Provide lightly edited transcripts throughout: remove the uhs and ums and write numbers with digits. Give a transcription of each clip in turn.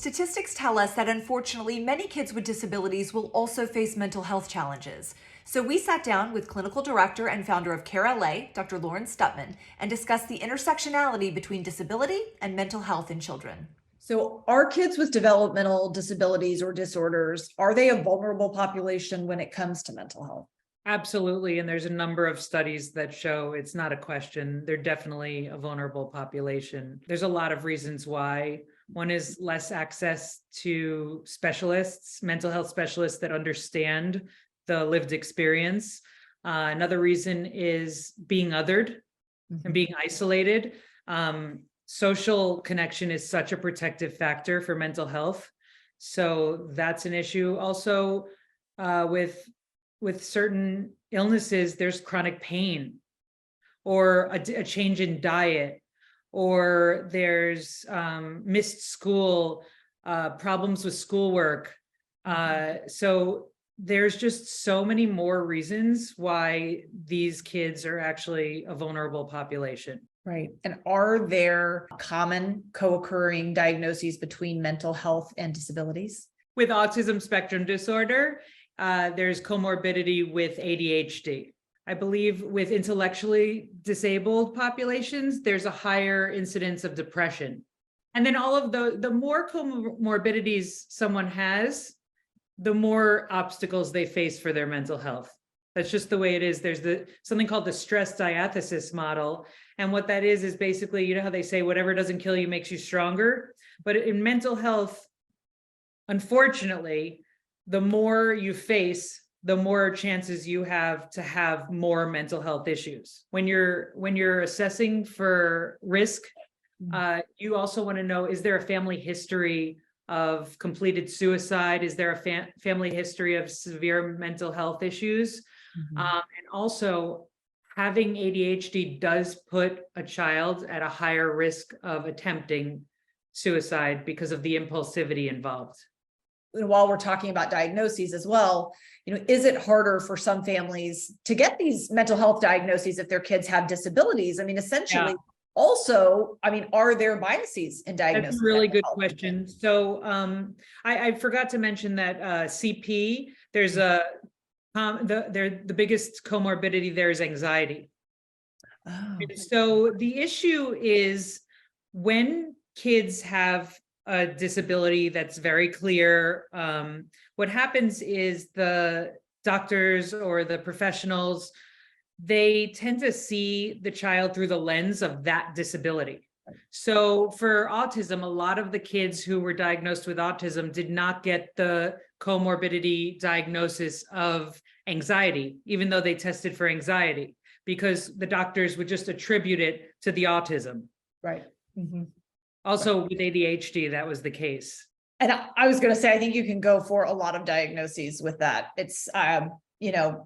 Statistics tell us that unfortunately, many kids with disabilities will also face mental health challenges. So we sat down with clinical director and founder of CARE LA, Dr. Lauren Stutman, and discussed the intersectionality between disability and mental health in children. So are kids with developmental disabilities or disorders, are they a vulnerable population when it comes to mental health? Absolutely. And there's a number of studies that show it's not a question. They're definitely a vulnerable population. There's a lot of reasons why. One is less access to specialists, mental health specialists that understand the lived experience. Another reason is being othered and being isolated. Social connection is such a protective factor for mental health. So that's an issue. Also, with certain illnesses, there's chronic pain or a change in diet, or there's missed school, problems with schoolwork. So there's just so many more reasons why these kids are actually a vulnerable population. Right. And are there common co-occurring diagnoses between mental health and disabilities? With autism spectrum disorder, there's comorbidity with ADHD. I believe with intellectually disabled populations, there's a higher incidence of depression. And then all of the more comorbidities someone has, the more obstacles they face for their mental health. That's just the way it is. There's something called the stress diathesis model. And what that is basically, you know how they say whatever doesn't kill you makes you stronger. But in mental health, unfortunately, the more you face, the more chances you have to have more mental health issues. When you're assessing for risk, you also want to know, is there a family history of completed suicide? Is there a family history of severe mental health issues? And also, having ADHD does put a child at a higher risk of attempting suicide because of the impulsivity involved. While we're talking about diagnoses as well, is it harder for some families to get these mental health diagnoses if their kids have disabilities? I mean, essentially, Yeah. Also, are there biases in diagnosis? That's a really good question. So I forgot to mention that CP, there's the biggest comorbidity there is anxiety. Oh. So the issue is when kids have a disability that's very clear, what happens is the doctors or the professionals, they tend to see the child through the lens of that disability. So for autism, a lot of the kids who were diagnosed with autism did not get the comorbidity diagnosis of anxiety, even though they tested for anxiety, because the doctors would just attribute it to the autism. Right. Also with ADHD, that was the case. And I was going to say, I think you can go for a lot of diagnoses with that. It's,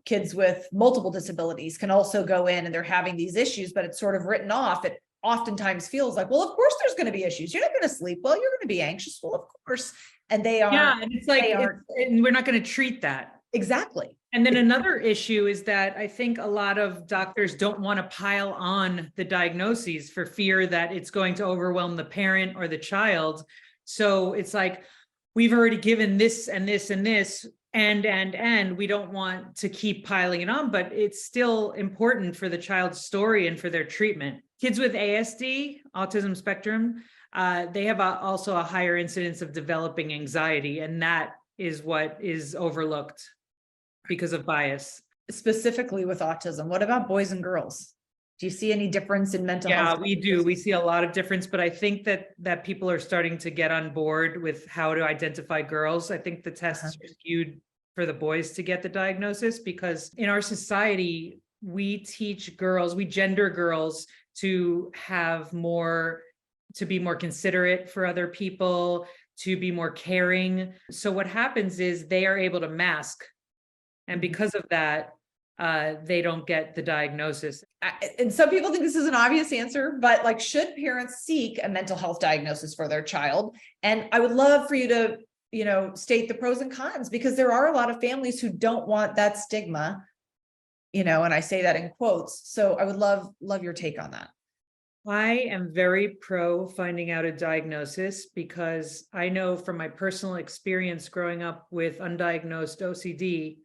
kids with multiple disabilities can also go in and they're having these issues, but it's sort of written off. It oftentimes feels like, well, of course there's going to be issues. You're not going to sleep well. You're going to be anxious. Well, of course. And they are. Yeah, and it's like, and we're not going to treat that. Exactly. And then another issue is that I think a lot of doctors don't want to pile on the diagnoses for fear that it's going to overwhelm the parent or the child. So it's like, we've already given this and this and this, and we don't want to keep piling it on, but it's still important for the child's story and for their treatment. Kids with ASD, autism spectrum, they have also a higher incidence of developing anxiety, and that is what is overlooked because of bias. Specifically with autism, what about boys and girls? Do you see any difference in mental health? Yeah, we do. We see a lot of difference, but I think that people are starting to get on board with how to identify girls. I think the tests are skewed for the boys to get the diagnosis because in our society, we teach girls, we gender girls to be more considerate for other people, to be more caring. So what happens is they are able to mask. And because of that, they don't get the diagnosis. And some people think this is an obvious answer, but should parents seek a mental health diagnosis for their child? And I would love for you to, state the pros and cons, because there are a lot of families who don't want that stigma, and I say that in quotes. So I would love your take on that. I am very pro finding out a diagnosis because I know from my personal experience growing up with undiagnosed OCD,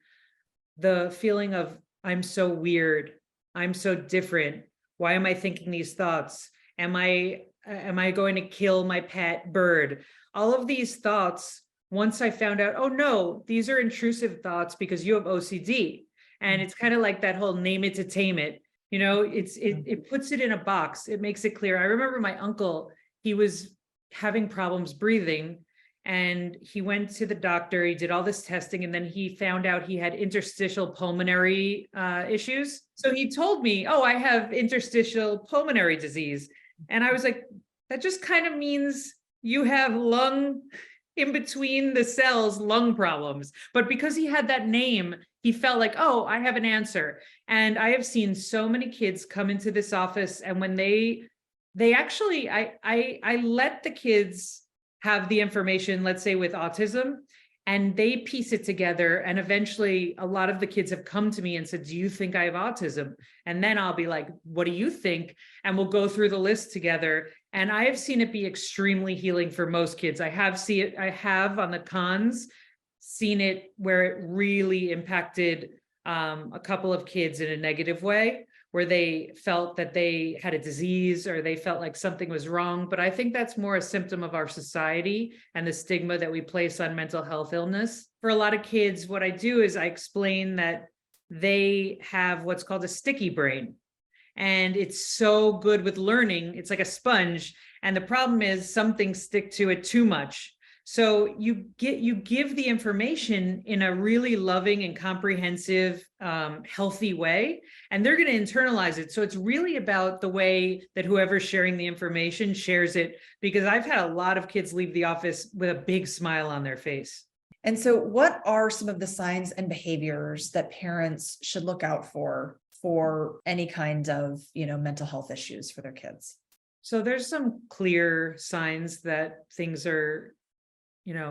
the feeling of I'm so weird, I'm so different. Why am I thinking these thoughts? Am I going to kill my pet bird? All of these thoughts, once I found out, oh no, these are intrusive thoughts because you have OCD. And it's kind of like that whole name it to tame it. It puts it in a box. It makes it clear. I remember my uncle, he was having problems breathing and he went to the doctor. He did all this testing and then he found out he had interstitial pulmonary issues. So he told me, oh, I have interstitial pulmonary disease. And I was like, that just kind of means you have lung in between the cells, lung problems. But because he had that name, he felt like, oh, I have an answer. And I have seen so many kids come into this office, and when they actually, I let the kids have the information, let's say with autism, and they piece it together. And eventually a lot of the kids have come to me and said, do you think I have autism? And then I'll be like, what do you think? And we'll go through the list together. And I have seen it be extremely healing for most kids. I have on the cons seen it where it really impacted a couple of kids in a negative way, where they felt that they had a disease or they felt like something was wrong. But I think that's more a symptom of our society and the stigma that we place on mental health illness. For a lot of kids, what I do is I explain that they have what's called a sticky brain. And it's so good with learning. It's like a sponge. And the problem is some things stick to it too much. So you give the information in a really loving and comprehensive, healthy way, and they're going to internalize it. So it's really about the way that whoever's sharing the information shares it, because I've had a lot of kids leave the office with a big smile on their face. And so what are some of the signs and behaviors that parents should look out for any kind of, mental health issues for their kids? So there's some clear signs that things are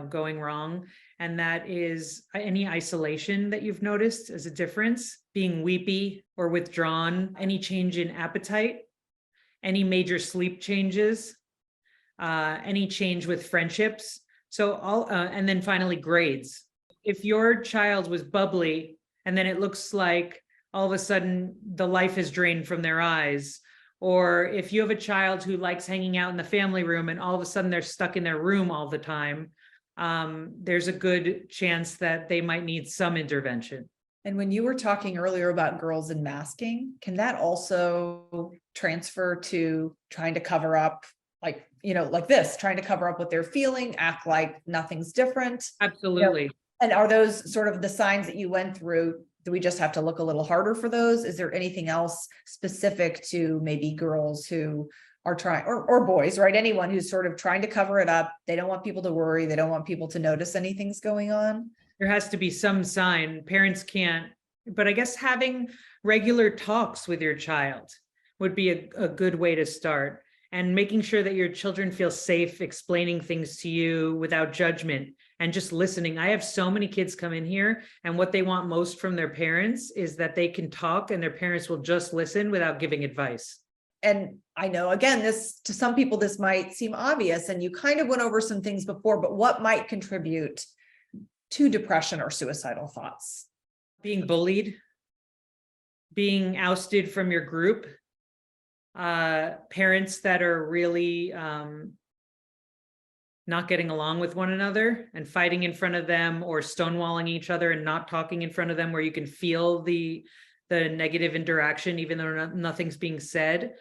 going wrong. And that is any isolation that you've noticed as a difference, being weepy or withdrawn, any change in appetite, any major sleep changes, any change with friendships. So and then finally grades. If your child was bubbly and then it looks like all of a sudden the life is drained from their eyes, or if you have a child who likes hanging out in the family room and all of a sudden they're stuck in their room all the time, there's a good chance that they might need some intervention. And when you were talking earlier about girls and masking, can that also transfer to trying to cover up, like this, trying to cover up what they're feeling, act like nothing's different? Absolutely. And are those sort of the signs that you went through? Do we just have to look a little harder for those? Is there anything else specific to maybe girls who are trying, or boys, right? Anyone who's sort of trying to cover it up. They don't want people to worry. They don't want people to notice anything's going on. There has to be some sign. Parents can't, but I guess having regular talks with your child would be a good way to start, and making sure that your children feel safe explaining things to you without judgment and just listening. I have so many kids come in here, and what they want most from their parents is that they can talk and their parents will just listen without giving advice. And I know, again, this, to some people, this might seem obvious, and you kind of went over some things before, but what might contribute to depression or suicidal thoughts? Being bullied, being ousted from your group, parents that are really not getting along with one another and fighting in front of them, or stonewalling each other and not talking in front of them, where you can feel the negative interaction, even though nothing's being said.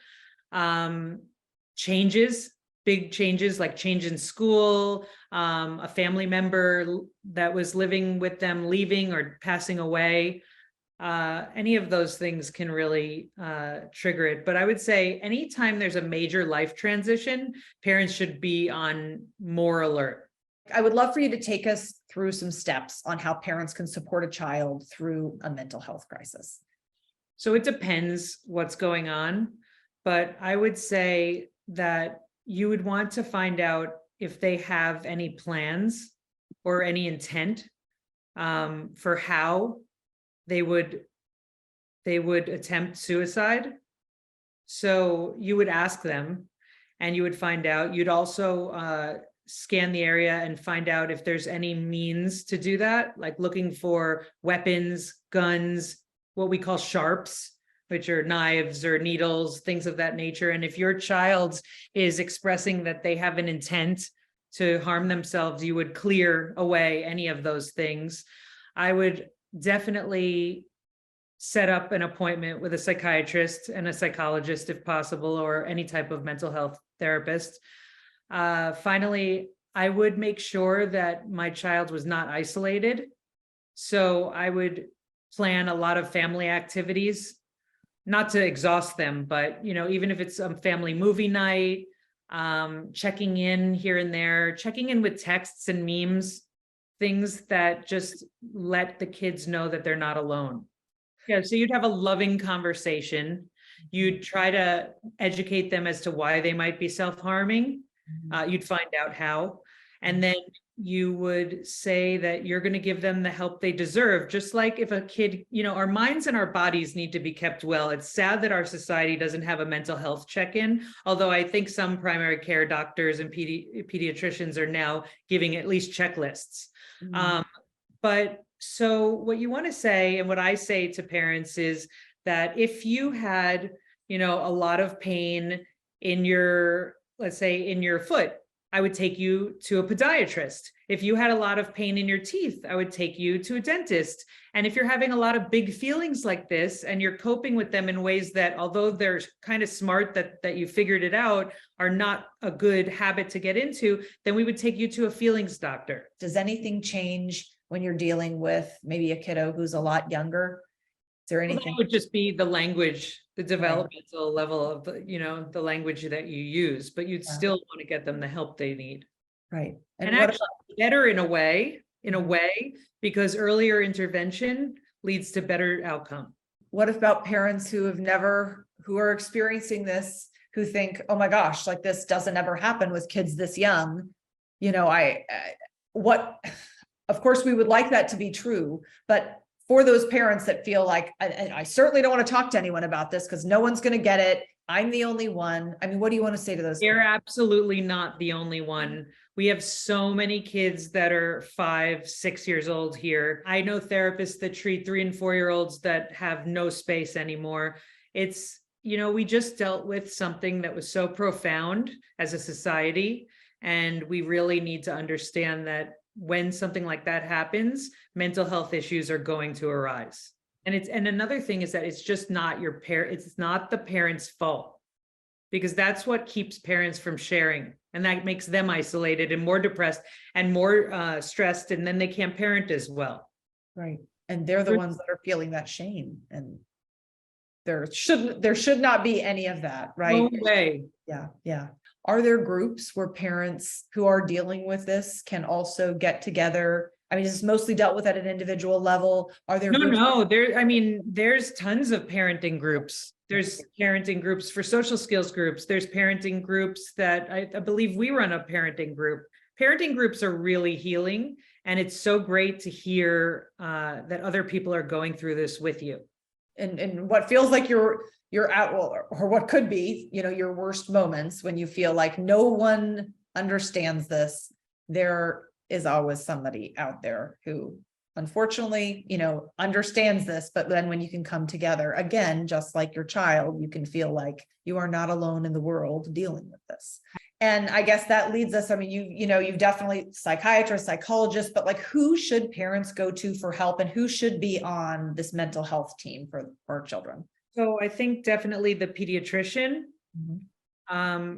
Big changes, like change in school, a family member that was living with them leaving or passing away. Any of those things can really trigger it. But I would say anytime there's a major life transition, parents should be on more alert. I would love for you to take us through some steps on how parents can support a child through a mental health crisis. So it depends what's going on, but I would say that you would want to find out if they have any plans or any intent for how they would attempt suicide. So you would ask them and you would find out. You'd also scan the area and find out if there's any means to do that, like looking for weapons, guns, what we call sharps, which are knives or needles, things of that nature. And if your child is expressing that they have an intent to harm themselves, you would clear away any of those things. I would definitely set up an appointment with a psychiatrist and a psychologist if possible, or any type of mental health therapist. Finally, I would make sure that my child was not isolated. So I would plan a lot of family activities, not to exhaust them, but even if it's a family movie night, checking in here and there, checking in with texts and memes, things that just let the kids know that they're not alone. Yeah, so you'd have a loving conversation. You'd try to educate them as to why they might be self-harming. You'd find out how. And then you would say that you're going to give them the help they deserve. Just like if a kid, our minds and our bodies need to be kept well. It's sad that our society doesn't have a mental health check-in, although I think some primary care doctors and pediatricians are now giving at least checklists. But so what you want to say, and what I say to parents, is that if you had, a lot of pain in your, let's say in your foot, I would take you to a podiatrist. If you had a lot of pain in your teeth, I would take you to a dentist. And if you're having a lot of big feelings like this and you're coping with them in ways that, although they're kind of smart that you figured it out, are not a good habit to get into, then we would take you to a feelings doctor. Does anything change when you're dealing with maybe a kiddo who's a lot younger? Is there anything? Well, that would just be the language, the developmental level of the language that you use, but you'd still want to get them the help they need. Right. And actually better in a way, because earlier intervention leads to better outcome. What about parents who are experiencing this, who think, oh my gosh, like this doesn't ever happen with kids this young? Of course we would like that to be true, but for those parents that feel like, I certainly don't want to talk to anyone about this because no one's going to get it. I'm the only one. I mean, what do you want to say to those? They're absolutely not the only one. We have so many kids that are 5, 6 years old here. I know therapists that treat 3 and 4-year-olds that have no space anymore. It's, we just dealt with something that was so profound as a society. And we really need to understand that when something like that happens, mental health issues are going to arise. And another thing is that it's just not it's not the parent's fault, because that's what keeps parents from sharing. And that makes them isolated and more depressed and more stressed. And then they can't parent as well. Right. And they're the ones that are feeling that shame. And there should not be any of that, right? No way. Yeah. Yeah. Are there groups where parents who are dealing with this can also get together? I mean, is this mostly dealt with at an individual level? Are there there's tons of parenting groups. There's parenting groups for social skills groups. There's parenting groups that I believe we run a parenting group. Parenting groups are really healing. And it's so great to hear that other people are going through this with you. And what feels like you're at, or what could be, your worst moments when you feel like no one understands this, there is always somebody out there who unfortunately, understands this. But then when you can come together again, just like your child, you can feel like you are not alone in the world dealing with this. And I guess that leads us, I mean, you've definitely psychiatrists, psychologists, but like who should parents go to for help and who should be on this mental health team for children? So I think definitely the pediatrician.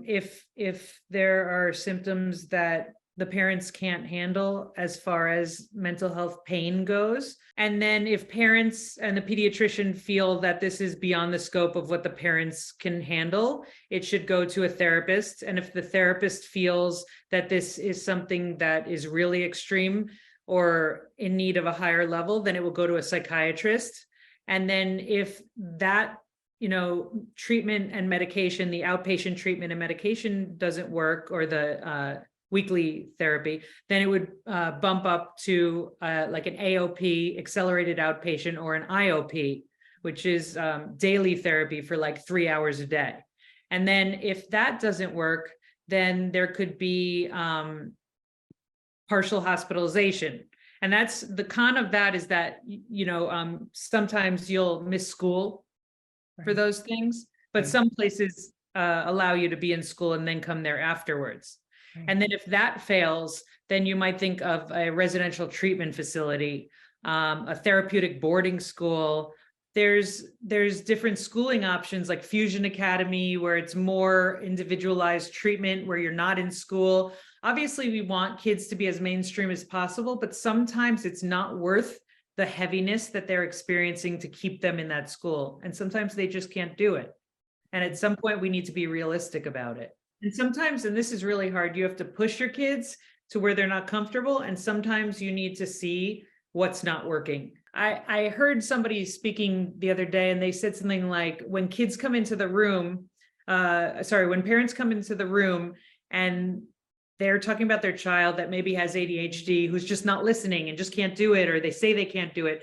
If there are symptoms that the parents can't handle as far as mental health pain goes. And then if parents and the pediatrician feel that this is beyond the scope of what the parents can handle, it should go to a therapist. And if the therapist feels that this is something that is really extreme or in need of a higher level, then it will go to a psychiatrist. And then if that, treatment and medication, the outpatient treatment and medication doesn't work, or the weekly therapy, then it would bump up to like an AOP, accelerated outpatient, or an IOP, which is daily therapy for like 3 hours a day. And then if that doesn't work, then there could be partial hospitalization. And that's the con of that, is that, sometimes you'll miss school for Right. those things, but Right. some places allow you to be in school and then come there afterwards. Right. And then if that fails, then you might think of a residential treatment facility, a therapeutic boarding school. There's different schooling options like Fusion Academy, where it's more individualized treatment, where you're not in school. Obviously, we want kids to be as mainstream as possible, but sometimes it's not worth the heaviness that they're experiencing to keep them in that school. And sometimes they just can't do it. And at some point, we need to be realistic about it. And sometimes, and this is really hard, you have to push your kids to where they're not comfortable. And sometimes you need to see what's not working. I heard somebody speaking the other day, and they said something like, when kids come into the room, when parents come into the room and they're talking about their child that maybe has ADHD, who's just not listening and just can't do it, or they say they can't do it,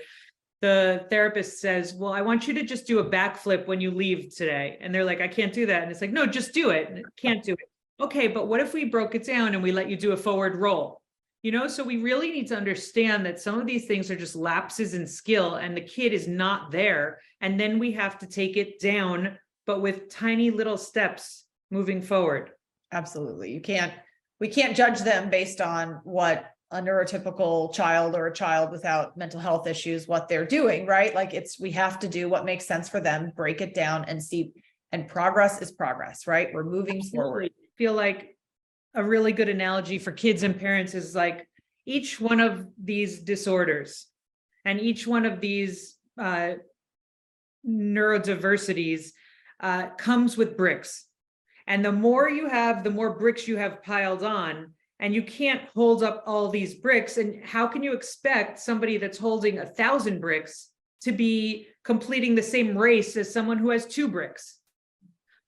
the therapist says, well, I want you to just do a backflip when you leave today. And they're like, I can't do that. And it's like, no, just do it. And can't do it. Okay, but what if we broke it down and we let you do a forward roll? So we really need to understand that some of these things are just lapses in skill, and the kid is not there. And then we have to take it down, but with tiny little steps moving forward. Absolutely. We can't judge them based on what a neurotypical child or a child without mental health issues, what they're doing, right? Like we have to do what makes sense for them, break it down and see, and progress is progress, right? We're moving forward. I feel like a really good analogy for kids and parents is like each one of these disorders and each one of these neurodiversities comes with bricks. And the more you have, the more bricks you have piled on, and you can't hold up all these bricks. And how can you expect somebody that's holding 1,000 bricks to be completing the same race as someone who has 2 bricks?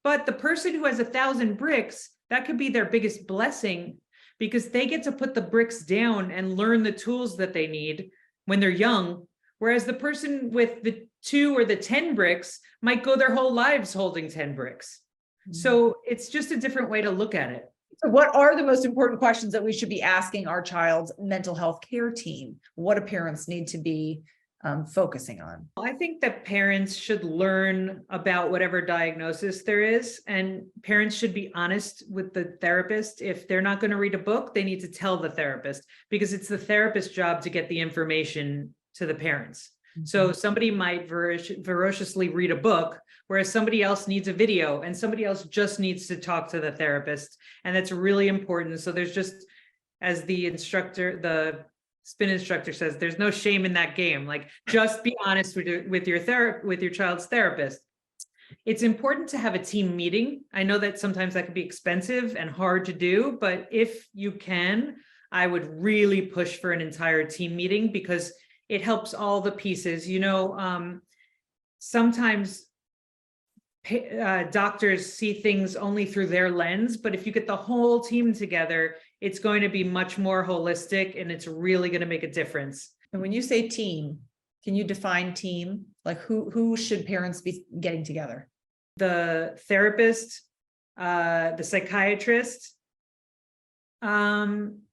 But the person who has 1,000 bricks, that could be their biggest blessing, because they get to put the bricks down and learn the tools that they need when they're young. Whereas the person with the 2 or the 10 bricks might go their whole lives holding 10 bricks. So it's just a different way to look at it. So what are the most important questions that we should be asking our child's mental health care team? What do parents need to be focusing on? I think that parents should learn about whatever diagnosis there is, and parents should be honest with the therapist. If they're not going to read a book, they need to tell the therapist, because it's the therapist's job to get the information to the parents. So somebody might ferociously read a book, whereas somebody else needs a video, and somebody else just needs to talk to the therapist. And that's really important. So there's just, as the spin instructor says, there's no shame in that game. Like, just be honest with your child's therapist. It's important to have a team meeting. I know that sometimes that can be expensive and hard to do, but if you can, I would really push for an entire team meeting, because it helps all the pieces. Sometimes doctors see things only through their lens, but if you get the whole team together, it's going to be much more holistic, and it's really going to make a difference. And when you say team, can you define team? Like who should parents be getting together? The therapist, the psychiatrist.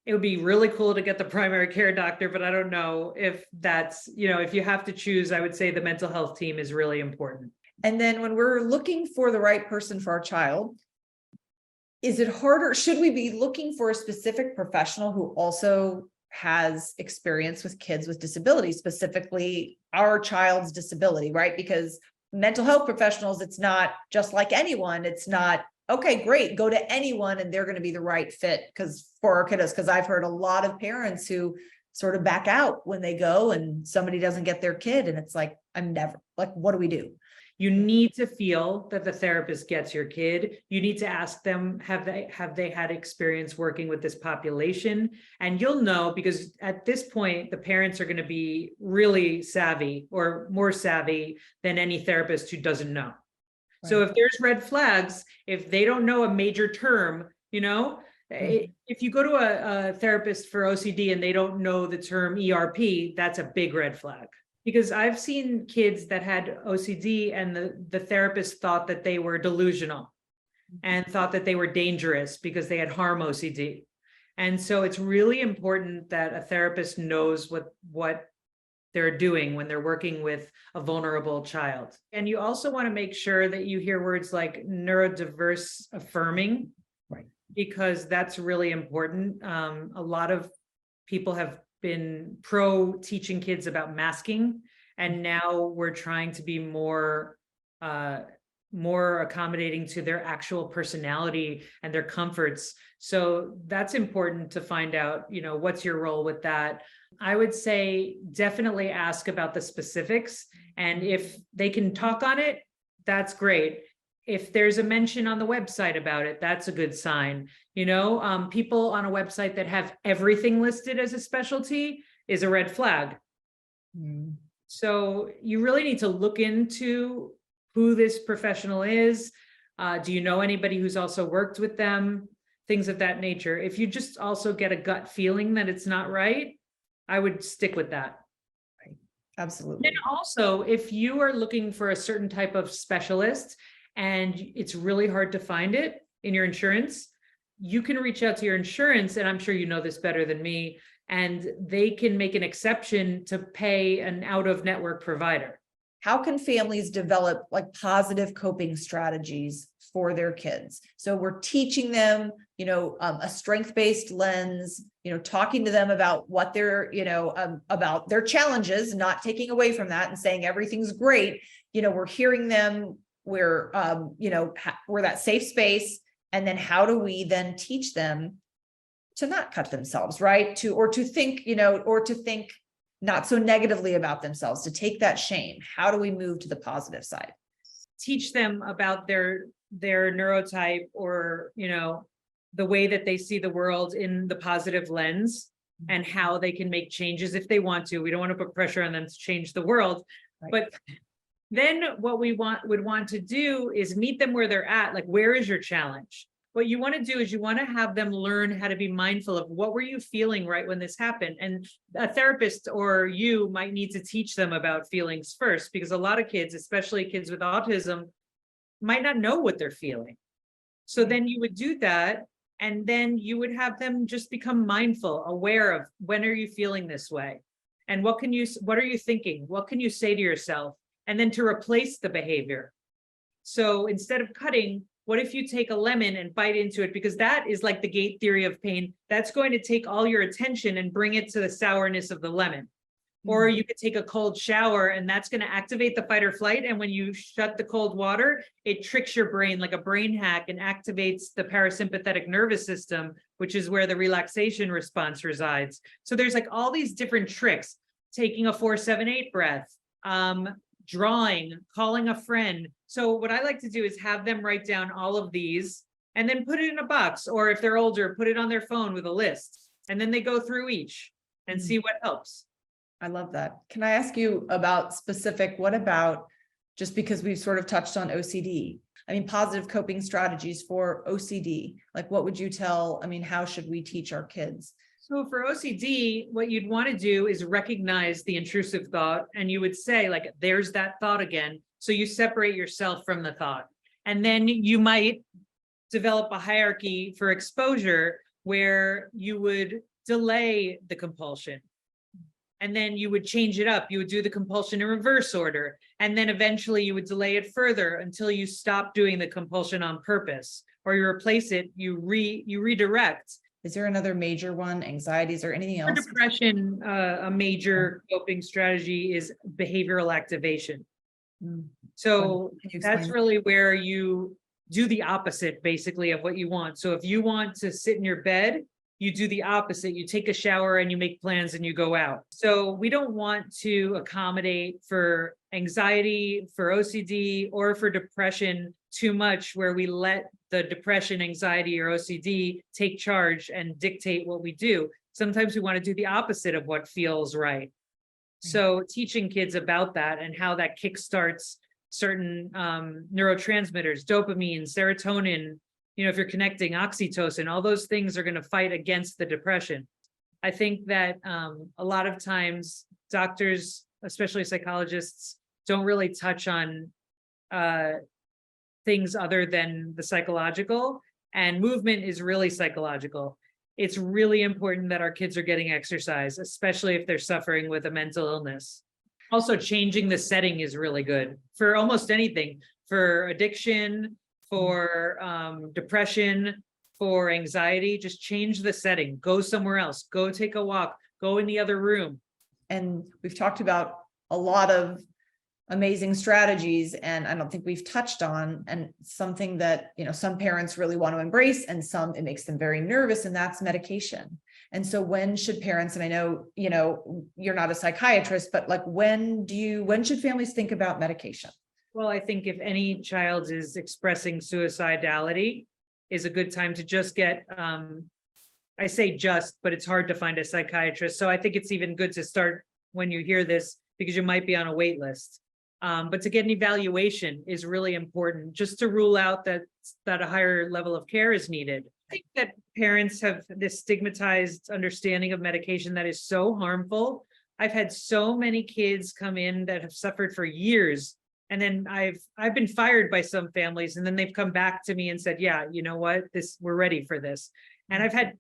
It would be really cool to get the primary care doctor, but I don't know if that's, if you have to choose, I would say the mental health team is really important. And then when we're looking for the right person for our child, is it harder? Should we be looking for a specific professional who also has experience with kids with disabilities, specifically our child's disability, right? Because mental health professionals, it's not just like anyone. It's not, okay, great, go to anyone and they're going to be the right fit for our kiddos. Because I've heard a lot of parents who sort of back out when they go and somebody doesn't get their kid. And it's like, what do we do? You need to feel that the therapist gets your kid. You need to ask them, have they had experience working with this population? And you'll know, because at this point, the parents are going to be really savvy, or more savvy than any therapist who doesn't know. Right. So if there's red flags, if they don't know a major term, if you go to a therapist for OCD and they don't know the term ERP, that's a big red flag. Because I've seen kids that had OCD and the therapist thought that they were delusional and thought that they were dangerous because they had harm OCD. And so it's really important that a therapist knows what they're doing when they're working with a vulnerable child. And you also want to make sure that you hear words like neurodiverse affirming, Right. because that's really important. A lot of people have been pro teaching kids about masking, and now we're trying to be more accommodating to their actual personality and their comforts. So that's important to find out, what's your role with that. I would say definitely ask about the specifics, and if they can talk on it, that's great. If there's a mention on the website about it, that's a good sign. People on a website that have everything listed as a specialty is a red flag. Mm. So you really need to look into who this professional is. Do you know anybody who's also worked with them? Things of that nature. If you just also get a gut feeling that it's not right, I would stick with that. Right. Absolutely. And also, if you are looking for a certain type of specialist and it's really hard to find it in your insurance, you can reach out to your insurance, and I'm sure you know this better than me, and they can make an exception to pay an out-of-network provider. How can families develop like positive coping strategies for their kids? So we're teaching them, a strength-based lens, talking to them about what they're, about their challenges, not taking away from that and saying everything's great. We're hearing them, we're that safe space. And then how do we then teach them to not cut themselves, right? To think not so negatively about themselves, to take that shame. How do we move to the positive side? Teach them about their neurotype, or, the way that they see the world in the positive lens, and how they can make changes if they want to. We don't want to put pressure on them to change the world. Right. But then what we would want to do is meet them where they're at. Like, where is your challenge? What you want to do is you want to have them learn how to be mindful of what were you feeling right when this happened. And a therapist or you might need to teach them about feelings first, because a lot of kids, especially kids with autism, might not know what they're feeling. So then you would do that, and then you would have them just become mindful, aware of when are you feeling this way, and what are you thinking? What can you say to yourself? And then to replace the behavior. So instead of cutting, what if you take a lemon and bite into it? Because that is like the gate theory of pain. That's going to take all your attention and bring it to the sourness of the lemon. Or you could take a cold shower, and that's going to activate the fight or flight. And when you shut the cold water, it tricks your brain like a brain hack and activates the parasympathetic nervous system, which is where the relaxation response resides. So there's like all these different tricks: taking a 4-7-8 breath, drawing, calling a friend. So what I like to do is have them write down all of these and then put it in a box, or if they're older, put it on their phone with a list, and then they go through each and see what helps. I love that. Can I ask you about what about, just because we've sort of touched on OCD, positive coping strategies for OCD, like what would you tell, how should we teach our kids? So for OCD, what you'd want to do is recognize the intrusive thought, and you would say, like, there's that thought again. So you separate yourself from the thought. And then you might develop a hierarchy for exposure where you would delay the compulsion. And then you would change it up. You would do the compulsion in reverse order. And then eventually you would delay it further until you stop doing the compulsion on purpose, or you replace it, you redirect. Is there another major one, anxieties or anything else? For depression, a major coping strategy is behavioral activation. So that's really where you do the opposite, basically, of what you want. So if you want to sit in your bed, you do the opposite. You take a shower and you make plans and you go out. So we don't want to accommodate for anxiety, for OCD, or for depression too much, where we let the depression, anxiety, or OCD take charge and dictate what we do. Sometimes we want to do the opposite of what feels right. So teaching kids about that and how that kickstarts certain neurotransmitters, dopamine, serotonin, if you're connecting oxytocin, all those things are going to fight against the depression. I think that a lot of times doctors especially psychologists, don't really touch on things other than the psychological, and movement is really psychological. It's really important that our kids are getting exercise, especially if they're suffering with a mental illness. Also, changing the setting is really good for almost anything, for addiction, for depression, for anxiety. Just change the setting, go somewhere else, go take a walk, go in the other room. And we've talked about a lot of amazing strategies, and I don't think we've touched on, and something that, you know, some parents really want to embrace and some it makes them very nervous, and that's medication. And so when should parents, and I know, you know, you're not a psychiatrist, but like when should families think about medication? Well, I think if any child is expressing suicidality, is a good time to just get, I say just, but it's hard to find a psychiatrist. So I think it's even good to start when you hear this, because you might be on a wait list. But to get an evaluation is really important, just to rule out that a higher level of care is needed. I think that parents have this stigmatized understanding of medication that is so harmful. I've had so many kids come in that have suffered for years, and then I've been fired by some families, and then they've come back to me and said, yeah, you know what, we're ready for this. And I've had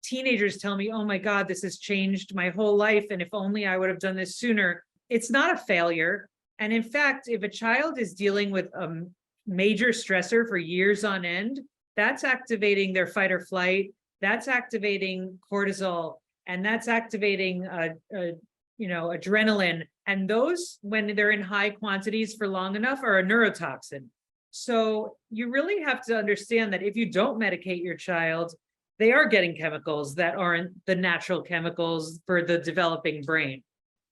teenagers tell me, oh my God, this has changed my whole life, and if only I would have done this sooner. It's not a failure. And in fact, if a child is dealing with a major stressor for years on end, that's activating their fight or flight, that's activating cortisol, and that's activating adrenaline. And those, when they're in high quantities for long enough, are a neurotoxin. So you really have to understand that if you don't medicate your child, they are getting chemicals that aren't the natural chemicals for the developing brain.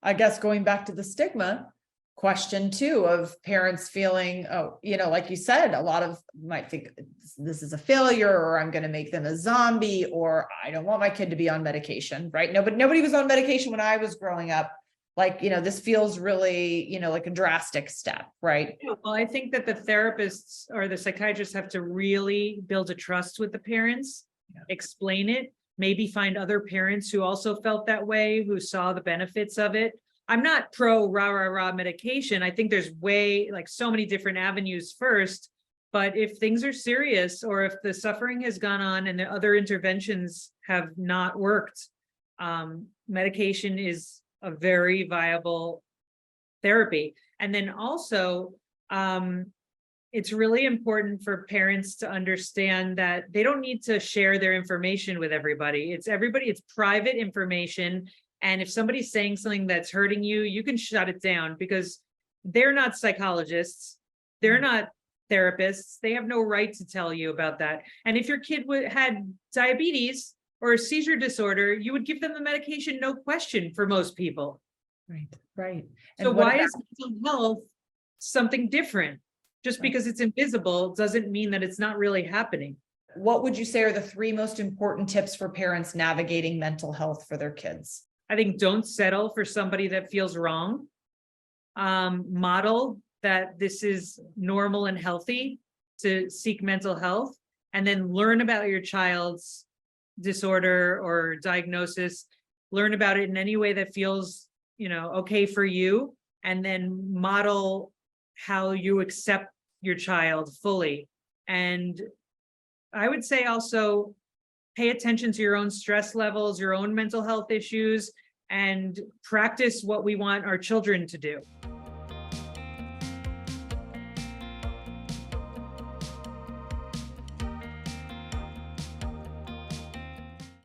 I guess going back to the stigma question too, of parents feeling, oh, you know, like you said, a lot of might think this is a failure, or I'm going to make them a zombie, or I don't want my kid to be on medication, right? No, but nobody was on medication when I was growing up. Like, you know, this feels really, you know, like a drastic step, right? Well, I think that the therapists or the psychiatrists have to really build a trust with the parents, explain it, maybe find other parents who also felt that way, who saw the benefits of it. I'm not pro rah medication. I think there's so many different avenues first, but if things are serious, or if the suffering has gone on and the other interventions have not worked, medication is a very viable therapy. And then also, it's really important for parents to understand that they don't need to share their information with everybody. It's private information. And if somebody's saying something that's hurting you, you can shut it down, because they're not psychologists. They're not therapists. They have no right to tell you about that. And if your kid had diabetes or a seizure disorder, you would give them the medication, no question, for most people. Right. So why is mental health something different? Just because it's invisible doesn't mean that it's not really happening. What would you say are the 3 most important tips for parents navigating mental health for their kids? I think don't settle for somebody that feels wrong. Model that this is normal and healthy to seek mental health, and then learn about your child's disorder or diagnosis. Learn about it in any way that feels, okay for you, and then model how you accept your child fully. And I would say also pay attention to your own stress levels, your own mental health issues, and practice what we want our children to do.